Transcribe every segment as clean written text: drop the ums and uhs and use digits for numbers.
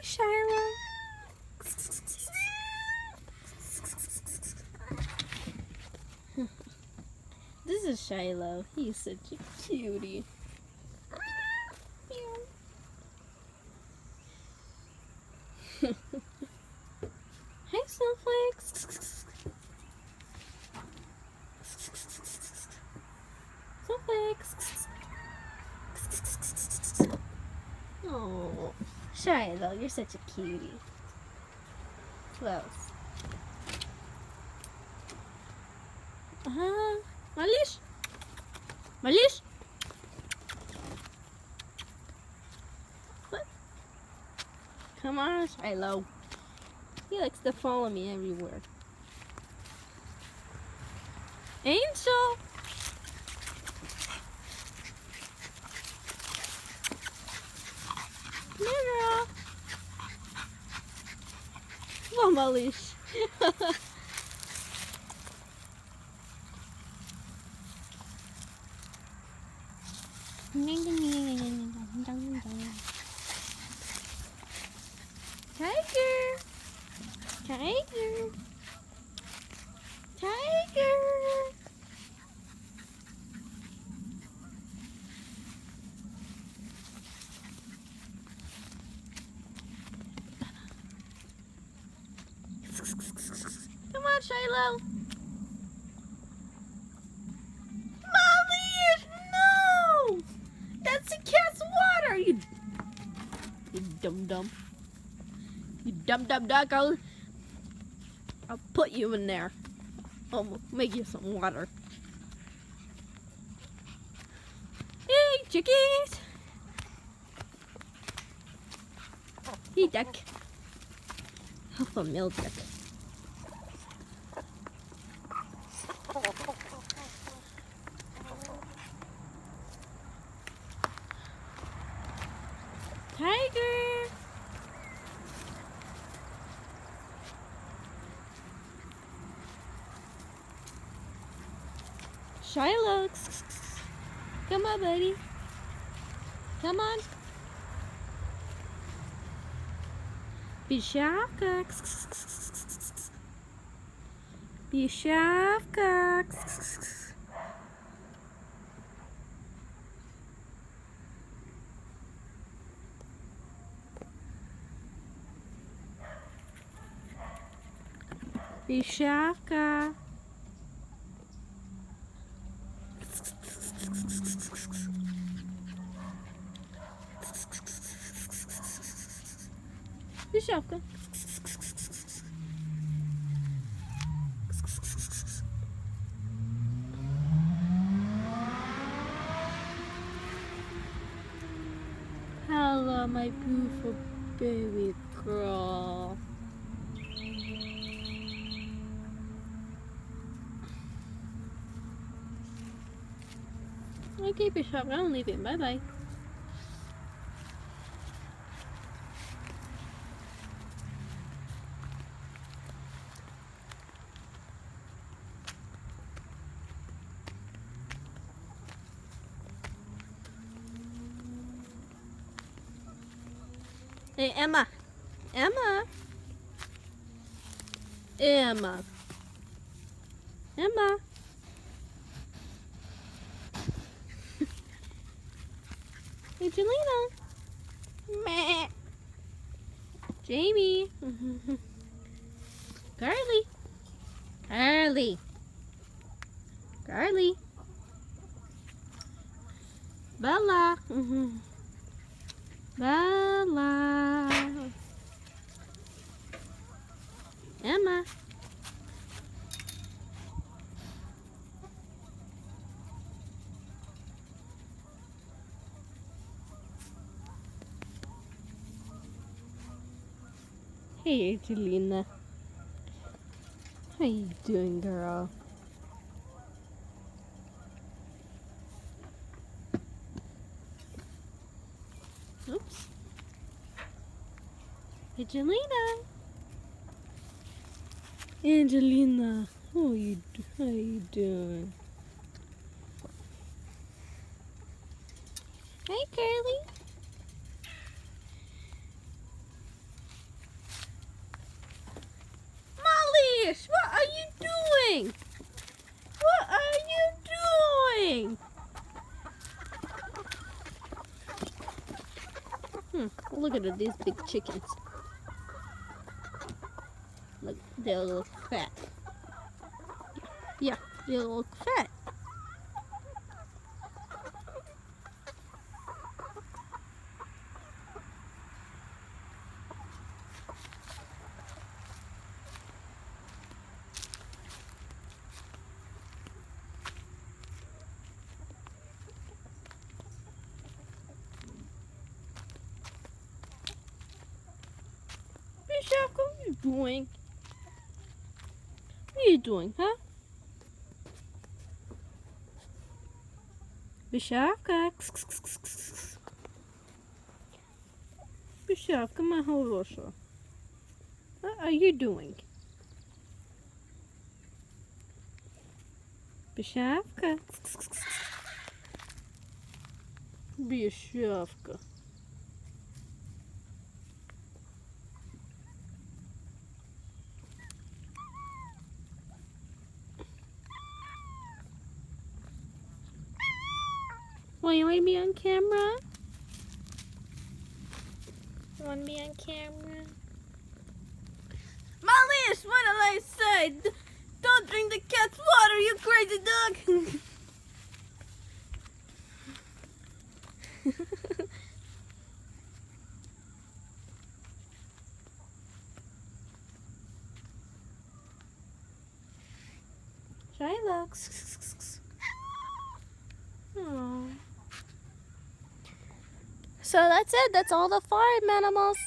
Shiloh. This is Shiloh. He's such a cutie. Hey, Snowflakes. Snowflakes. Oh, Shiloh, you're such a cutie. Close. Malish. Malish. What? Come on, Shiloh. He likes to follow me everywhere. Angel. Come here, girl. Come on, Malish. Tiger. Tiger. Tiger. Come on, Shiloh. Malish, no! That's the cat's water, you dum-dum. You dum-dum duck. I'll put you in there. I'll make you some water. Hey, chickies! Hey, duck. Alpha male duck. Tiger! Shiloh! Come on, buddy. Come on. Bishafka. Bishafka. Bishafka. Bishafka. Hello, my beautiful baby girl. Okay, Bishop, I'll leave it. Bye-bye. Hey, Emma. Emma. Emma. Emma. Hey, Jelena. Meh. Jamie. Carly. Carly. Carly. Bella. Bella. Emma. Hey, Angelina. How you doing, girl? Oops. Angelina. Angelina, how you doing? Hi, Carly. Look at these big chickens. Look, they look fat. Yeah, they look fat. Bishop, what are you doing? What are you doing, huh? Бешавка. Бешавка, моя хорошая. What are you doing? Бешавка. Бешавка. Well, you want to be on camera? You want to be on camera? Malish, what did I say? Don't drink the cat's water, you crazy dog! Shiloh. Aww. So that's it. That's all the farm animals.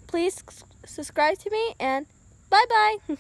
Please subscribe to me and bye-bye.